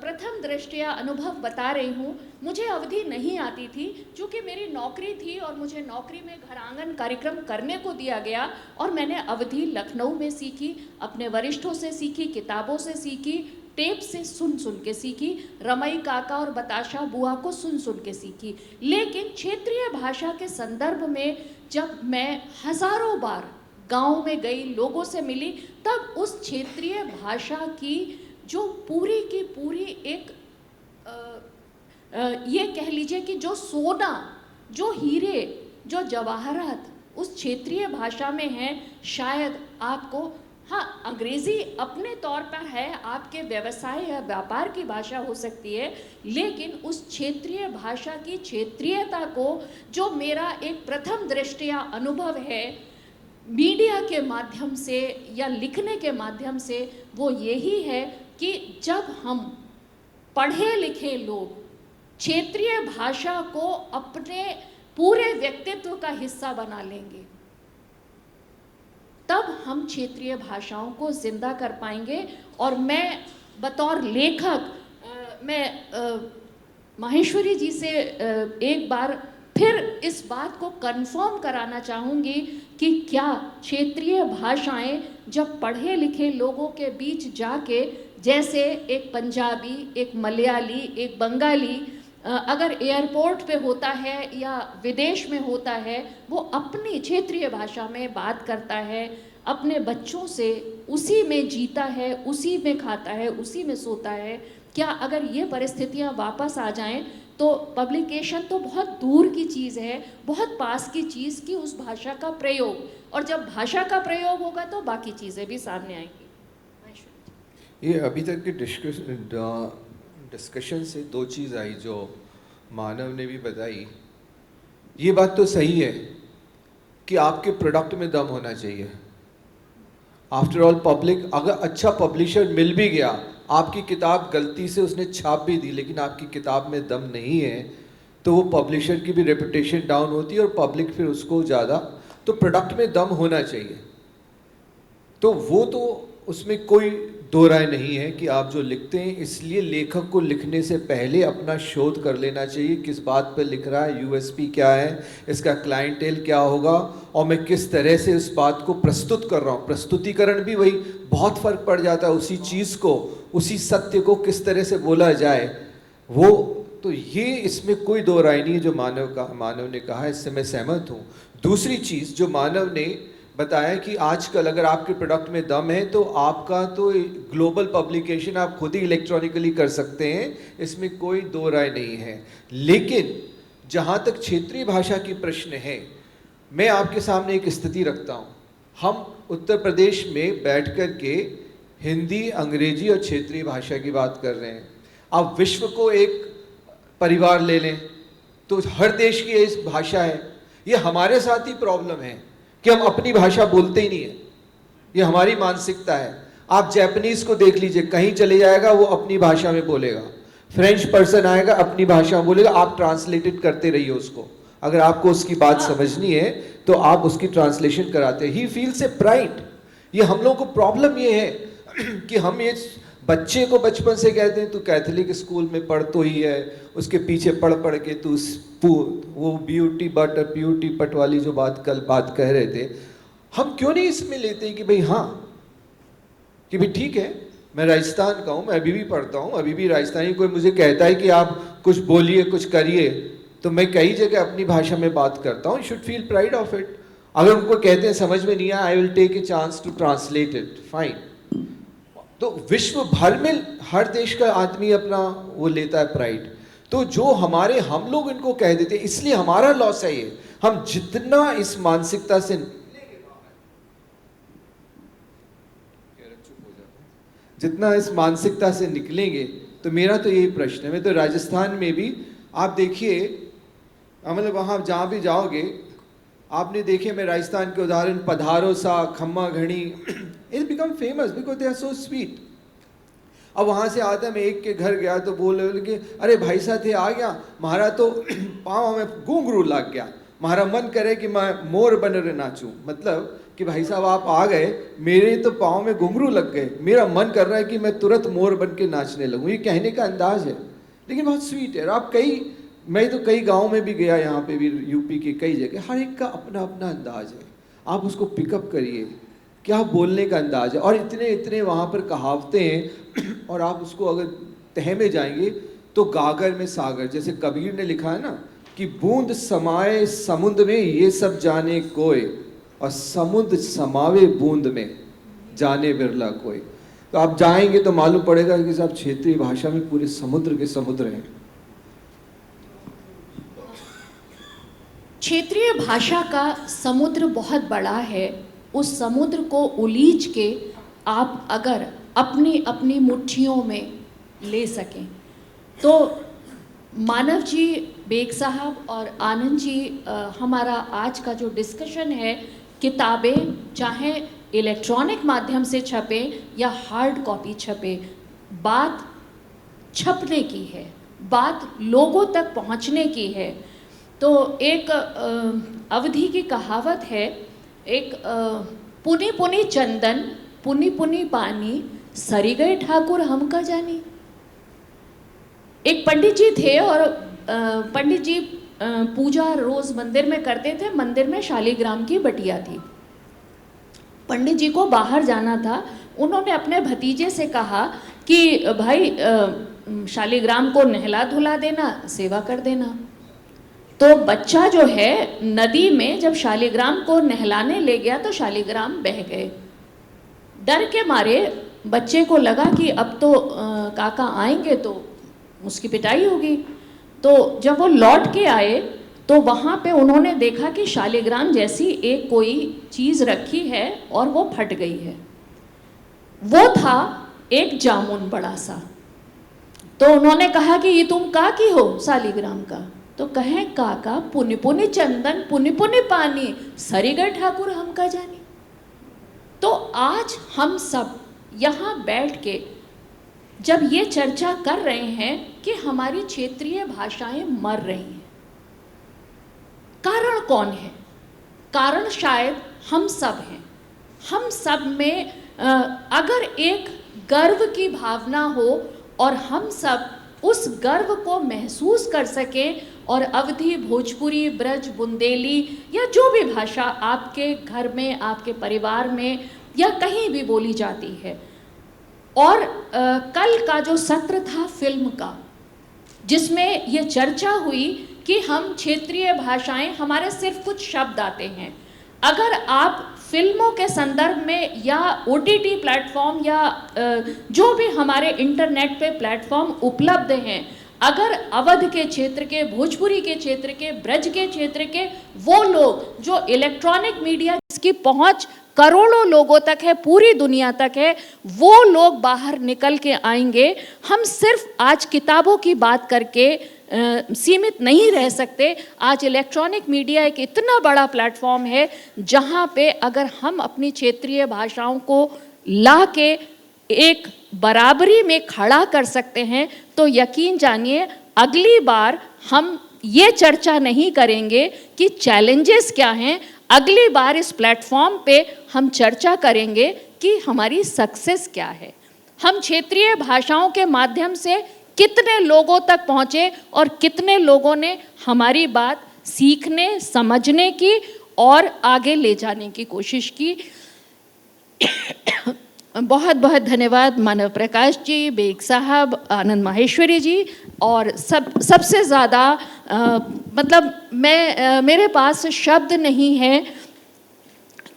प्रथम दृष्टया अनुभव बता रही हूँ। मुझे अवधि नहीं आती थी, चूँकि मेरी नौकरी थी और मुझे नौकरी में घर आंगन कार्यक्रम करने को दिया गया और मैंने अवधि लखनऊ में सीखी, अपने वरिष्ठों से सीखी, किताबों से सीखी, टेप से सुन सुन के सीखी, रमई काका और बताशा बुआ को सुन सुन के सीखी। लेकिन क्षेत्रीय भाषा के संदर्भ में जब मैं हज़ारों बार गांव में गई, लोगों से मिली, तब उस क्षेत्रीय भाषा की जो पूरी की पूरी एक ये कह लीजिए कि जो सोना, जो हीरे, जो जवाहरात उस क्षेत्रीय भाषा में हैं, शायद आपको, हाँ, अंग्रेज़ी अपने तौर पर है, आपके व्यवसाय या व्यापार की भाषा हो सकती है, लेकिन उस क्षेत्रीय भाषा की क्षेत्रीयता को जो मेरा एक प्रथम दृष्टया अनुभव है मीडिया के माध्यम से या लिखने के माध्यम से, वो यही है कि जब हम पढ़े लिखे लोग क्षेत्रीय भाषा को अपने पूरे व्यक्तित्व का हिस्सा बना लेंगे, तब हम क्षेत्रीय भाषाओं को जिंदा कर पाएंगे। और मैं बतौर लेखक मैं माहेश्वरी जी से एक बार फिर इस बात को कंफर्म कराना चाहूँगी कि क्या क्षेत्रीय भाषाएं जब पढ़े लिखे लोगों के बीच जाके, जैसे एक पंजाबी, एक मलयाली, एक बंगाली अगर एयरपोर्ट पे होता है या विदेश में होता है, वो अपनी क्षेत्रीय भाषा में बात करता है, अपने बच्चों से उसी में जीता है, उसी में खाता है, उसी में सोता है, क्या अगर ये परिस्थितियाँ वापस आ जाएं तो पब्लिकेशन तो बहुत दूर की चीज़ है, बहुत पास की चीज़ की उस भाषा का प्रयोग, और जब भाषा का प्रयोग होगा तो बाकी चीज़ें भी सामने आएंगी। ये अभी तक की डिस्कशन से 2 चीज़ आई जो मानव ने भी बताई। ये बात तो सही है कि आपके प्रोडक्ट में दम होना चाहिए। आफ्टर ऑल पब्लिक, अगर अच्छा पब्लिशर मिल भी गया, आपकी किताब गलती से उसने छाप भी दी लेकिन आपकी किताब में दम नहीं है, तो वो पब्लिशर की भी रेपुटेशन डाउन होती है और पब्लिक फिर उसको ज़्यादा, तो प्रोडक्ट में दम होना चाहिए। तो वो तो उसमें कोई दो राय नहीं है कि आप जो लिखते हैं, इसलिए लेखक को लिखने से पहले अपना शोध कर लेना चाहिए, किस बात पर लिख रहा है, यूएसपी क्या है, इसका क्लाइंटेल क्या होगा और मैं किस तरह से उस बात को प्रस्तुत कर रहा हूँ। प्रस्तुतिकरण भी वही, बहुत फर्क पड़ जाता है, उसी चीज़ को, उसी सत्य को किस तरह से बोला जाए वो। तो ये इसमें कोई दो राय नहीं है जो मानव ने कहा, इससे मैं सहमत हूँ। दूसरी चीज़ जो मानव ने बताया कि आजकल अगर आपके प्रोडक्ट में दम है तो आपका तो ग्लोबल पब्लिकेशन आप खुद ही इलेक्ट्रॉनिकली कर सकते हैं, इसमें कोई दो राय नहीं है। लेकिन जहाँ तक क्षेत्रीय भाषा की प्रश्न है, मैं आपके सामने एक स्थिति रखता हूँ। हम उत्तर प्रदेश में बैठ कर के हिंदी, अंग्रेजी और क्षेत्रीय भाषा की बात कर रहे हैं। आप विश्व को एक परिवार ले लें तो हर देश की एक भाषा है। ये हमारे साथ ही प्रॉब्लम है कि हम अपनी भाषा बोलते ही नहीं है, ये हमारी मानसिकता है। आप जैपनीज को देख लीजिए, कहीं चले जाएगा वो अपनी भाषा में बोलेगा, फ्रेंच पर्सन आएगा अपनी भाषा में बोलेगा, आप ट्रांसलेटेड करते रहिए उसको। अगर आपको उसकी बात समझनी है तो आप उसकी ट्रांसलेशन कराते हैं। He feels a pride. ये हम लोगों को प्रॉब्लम ये है कि हम ये बच्चे को बचपन से कहते हैं तू कैथोलिक स्कूल में पढ़ तो ही है, उसके पीछे पढ़ पढ़ के तू वो ब्यूटी बट प्यूटी पट वाली जो कल बात कह रहे थे, हम क्यों नहीं इसमें लेते हैं कि भाई हाँ, कि भाई ठीक है, मैं राजस्थान का हूँ, मैं अभी भी पढ़ता हूँ, अभी भी राजस्थानी कोई मुझे कहता है कि आप कुछ बोलिए, कुछ करिए, तो मैं कई जगह अपनी भाषा में बात करता हूँ। Should feel pride of it. अगर उनको कहते हैं समझ में नहीं आया, I will take a chance to translate it, fine. तो विश्व भर में हर देश का आदमी अपना वो लेता है प्राइड। तो जो हम लोग इनको कह देते हैं, इसलिए हमारा लॉस है ये। हम जितना इस मानसिकता से निकलेंगे, तो मेरा तो यही प्रश्न है। मैं तो राजस्थान में भी आप देखिए, मतलब वहाँ जहाँ भी जाओगे आपने देखे, मैं राजस्थान के उदाहरण, पधारो सा, खम्मा घड़ी, it become famous because they are so sweet. अब वहाँ से आता है, मैं एक के घर गया तो बोले कि अरे भाई साहब थे आ गया, म्हारा तो पाँव में घुंघरू लग गया, म्हारा मन करे कि मैं मोर बन रहे नाचूं। मतलब कि भाई साहब आप आ गए, मेरे तो पाँव में घुंघरू लग गए, मेरा मन कर रहा है कि मैं तुरंत मोर बन के नाचने लगूँ। ये कहने का अंदाज है, लेकिन बहुत स्वीट है। आप मैं तो कई गाँव में भी गया, यहाँ पे भी यूपी के कई जगह, हर एक का अपना अपना अंदाज है। आप उसको पिकअप करिए, क्या बोलने का अंदाज है। और इतने इतने वहाँ पर कहावतें हैं, और आप उसको अगर तह में जाएंगे तो गागर में सागर, जैसे कबीर ने लिखा है ना कि बूंद समाए समुद्र में ये सब जाने कोई, और समुद्र समावे बूंद में जाने बिरला कोई। तो आप जाएंगे तो मालूम पड़ेगा कि साहब क्षेत्रीय भाषा में पूरे समुद्र के समुद्र हैं। क्षेत्रीय भाषा का समुद्र बहुत बड़ा है। उस समुद्र को उलीच के आप अगर अपनी अपनी मुट्ठियों में ले सकें तो मानव जी, बेग साहब और आनंद जी, हमारा आज का जो डिस्कशन है, किताबें चाहे इलेक्ट्रॉनिक माध्यम से छपे या हार्ड कॉपी छपे, बात छपने की है, बात लोगों तक पहुंचने की है। तो एक अवधि की कहावत है, एक पुनी पुनी चंदन पुनी पुनी पानी, सरी गए ठाकुर हम का जानी। एक पंडित जी थे और पंडित जी पूजा रोज मंदिर में करते थे। मंदिर में शालिग्राम की बटिया थी। पंडित जी को बाहर जाना था। उन्होंने अपने भतीजे से कहा कि भाई शालिग्राम को नहला धुला देना, सेवा कर देना। तो बच्चा जो है नदी में जब शालिग्राम को नहलाने ले गया तो शालिग्राम बह गए। डर के मारे बच्चे को लगा कि अब तो काका आएंगे तो उसकी पिटाई होगी। तो जब वो लौट के आए तो वहाँ पे उन्होंने देखा कि शालिग्राम जैसी एक कोई चीज़ रखी है और वो फट गई है। वो था एक जामुन बड़ा सा। तो उन्होंने कहा कि ये तुम का की हो शालिग्राम का? तो कहें काका पुनि पुनि चंदन पुनि पुनि पानी, सरीगर ठाकुर हम का जानी। तो आज हम सब यहाँ बैठ के जब ये चर्चा कर रहे हैं कि हमारी क्षेत्रीय भाषाएं मर रही हैं। कारण कौन है? कारण शायद हम सब हैं। हम सब में अगर एक गर्व की भावना हो और हम सब उस गर्व को महसूस कर सकें और अवधी, भोजपुरी, ब्रज, बुंदेली या जो भी भाषा आपके घर में, आपके परिवार में या कहीं भी बोली जाती है। और कल का जो सत्र था फिल्म का, जिसमें ये चर्चा हुई कि हम क्षेत्रीय भाषाएं, हमारे सिर्फ कुछ शब्द आते हैं। अगर आप फिल्मों के संदर्भ में या OTT प्लेटफॉर्म या जो भी हमारे इंटरनेट पे प्लेटफॉर्म उपलब्ध हैं, अगर अवध के क्षेत्र के, भोजपुरी के क्षेत्र के, ब्रज के क्षेत्र के वो लोग जो इलेक्ट्रॉनिक मीडिया जिसकी पहुंच करोड़ों लोगों तक है, पूरी दुनिया तक है, वो लोग बाहर निकल के आएंगे। हम सिर्फ आज किताबों की बात करके सीमित नहीं रह सकते। आज इलेक्ट्रॉनिक मीडिया एक इतना बड़ा प्लेटफॉर्म है जहाँ पे अगर हम अपनी क्षेत्रीय भाषाओं को ला के एक बराबरी में खड़ा कर सकते हैं, तो यकीन जानिए अगली बार हम ये चर्चा नहीं करेंगे कि चैलेंजेस क्या हैं। अगली बार इस प्लेटफॉर्म पे हम चर्चा करेंगे कि हमारी सक्सेस क्या है। हम क्षेत्रीय भाषाओं के माध्यम से कितने लोगों तक पहुँचे और कितने लोगों ने हमारी बात सीखने, समझने की और आगे ले जाने की कोशिश की। बहुत बहुत धन्यवाद मानव प्रकाश जी, बेग साहब, आनंद माहेश्वरी जी। और सबसे ज़्यादा मतलब मेरे पास शब्द नहीं है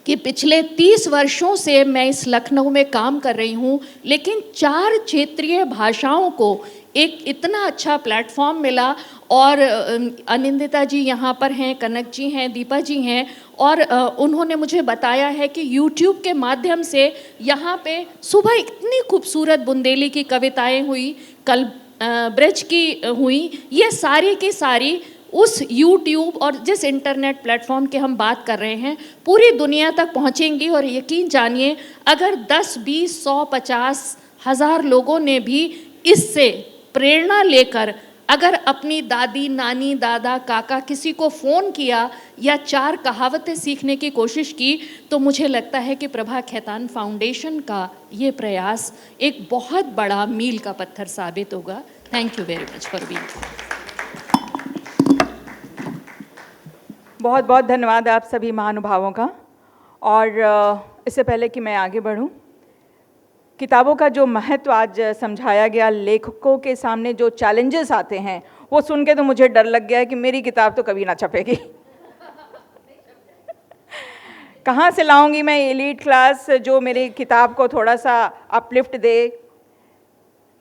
कि पिछले 30 वर्षों से मैं इस लखनऊ में काम कर रही हूँ, लेकिन 4 क्षेत्रीय भाषाओं को एक इतना अच्छा प्लेटफॉर्म मिला। और अनिंदिता जी यहाँ पर हैं, कनक जी हैं, दीपा जी हैं, और उन्होंने मुझे बताया है कि YouTube के माध्यम से यहाँ पे सुबह इतनी खूबसूरत बुंदेली की कविताएं हुई, कल ब्रज की हुई, ये सारी की सारी उस YouTube और जिस इंटरनेट प्लेटफॉर्म के हम बात कर रहे हैं पूरी दुनिया तक पहुँचेंगी। और यकीन जानिए अगर 10, 20, 100, 50 हज़ार लोगों ने भी इससे प्रेरणा लेकर अगर अपनी दादी, नानी, दादा, काका किसी को फ़ोन किया या 4 कहावतें सीखने की कोशिश की, तो मुझे लगता है कि प्रभा खेतान फाउंडेशन का ये प्रयास एक बहुत बड़ा मील का पत्थर साबित होगा। Thank you very much for being. बहुत बहुत धन्यवाद आप सभी महानुभावों का। और इससे पहले कि मैं आगे बढ़ूं, किताबों का जो महत्व आज समझाया गया, लेखकों के सामने जो चैलेंजेस आते हैं, वो सुन के तो मुझे डर लग गया है कि मेरी किताब तो कभी ना छपेगी। कहाँ से लाऊंगी मैं एलीट क्लास जो मेरी किताब को थोड़ा सा अपलिफ्ट दे?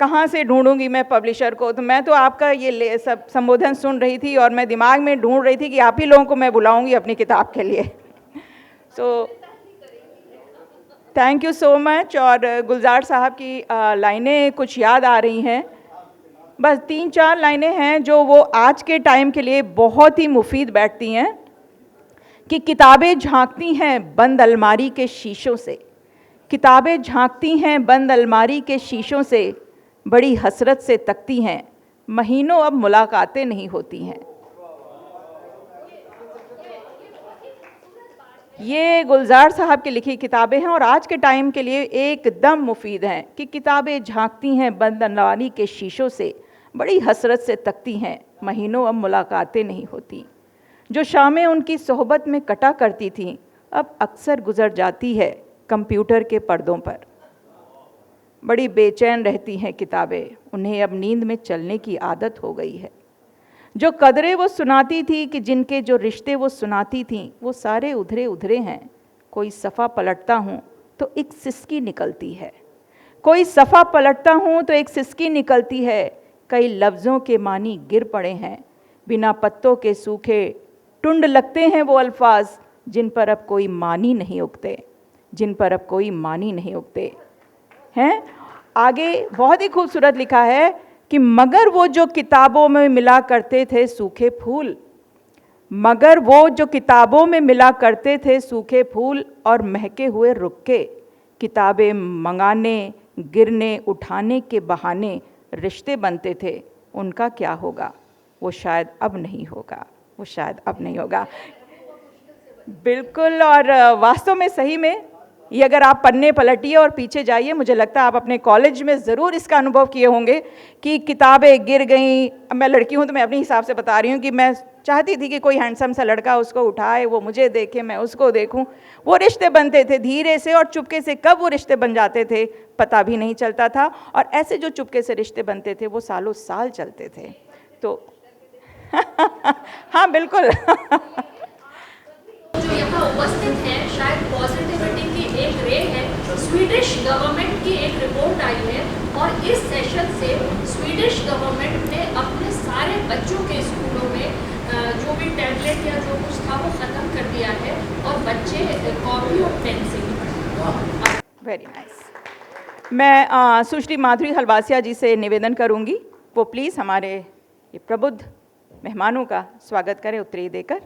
कहाँ से ढूंढूंगी मैं पब्लिशर को? तो मैं तो आपका ये सब संबोधन सुन रही थी और मैं दिमाग में ढूंढ रही थी कि आप ही लोगों को मैं बुलाऊंगी अपनी किताब के लिए। So thank you so much. और गुलजार साहब की लाइनें कुछ याद आ रही हैं, बस 3-4 लाइनें हैं जो वो आज के टाइम के लिए बहुत ही मुफीद बैठती हैं कि किताबें झांकती हैं बंद अलमारी के शीशों से, किताबें झांकती हैं बंद अलमारी के शीशों से, बड़ी हसरत से तकती हैं, महीनों अब मुलाकातें नहीं होती हैं। ये गुलजार साहब की लिखी किताबें हैं और आज के टाइम के लिए एकदम मुफीद हैं कि किताबें झांकती हैं बंद अलमारी के शीशों से, बड़ी हसरत से तकती हैं, महीनों अब मुलाकातें नहीं होती। जो शामें उनकी सोहबत में कटा करती थीं, अब अक्सर गुजर जाती है कंप्यूटर के पर्दों पर। बड़ी बेचैन रहती हैं किताबें, उन्हें अब नींद में चलने की आदत हो गई है। जो कदरें वो सुनाती थी कि जिनके जो रिश्ते वो सुनाती थीं, वो सारे उधरे उधरे हैं। कोई सफ़ा पलटता हूँ तो एक सिसकी निकलती है, कोई सफ़ा पलटता हूँ तो एक सिसकी निकलती है। कई लफ्ज़ों के मानी गिर पड़े हैं, बिना पत्तों के सूखे टुंड लगते हैं वो अल्फाज, जिन पर अब कोई मानी नहीं उगते, जिन पर अब कोई मानी नहीं उगते हैं। आगे बहुत ही खूबसूरत लिखा है कि मगर वो जो किताबों में मिला करते थे सूखे फूल, मगर वो जो किताबों में मिला करते थे सूखे फूल और महके हुए रुक्के, किताबें मंगाने गिरने उठाने के बहाने रिश्ते बनते थे, उनका क्या होगा? वो शायद अब नहीं होगा, वो शायद अब नहीं होगा। बिल्कुल, और वास्तव में सही में ये अगर आप पन्ने पलटिए और पीछे जाइए, मुझे लगता है आप अपने कॉलेज में ज़रूर इसका अनुभव किए होंगे कि किताबें गिर गईं। अब मैं लड़की हूँ तो मैं अपने हिसाब से बता रही हूँ कि मैं चाहती थी कि कोई हैंडसम सा लड़का उसको उठाए, वो मुझे देखे, मैं उसको देखूं। वो रिश्ते बनते थे धीरे से और चुपके से, कब वो रिश्ते बन जाते थे पता भी नहीं चलता था। और ऐसे जो चुपके से रिश्ते बनते थे वो सालों साल चलते थे। तो हाँ बिल्कुल। जो यहाँ उपस्थित हैं, शायद पॉजिटिविटी की एक रे है। स्वीडिश गवर्नमेंट की एक रिपोर्ट आई है और इस सेशन से स्वीडिश गवर्नमेंट ने अपने सारे बच्चों के स्कूलों में जो भी टैबलेट या जो कुछ था वो ख़त्म कर दिया है और बच्चे कॉपी और पेन से ही पढ़ते। Very nice. मैं सुश्री माधुरी हलवासिया जी से निवेदन करूंगी, वो प्लीज़ हमारे ये प्रबुद्ध मेहमानों का स्वागत करें उत्तरीय देकर।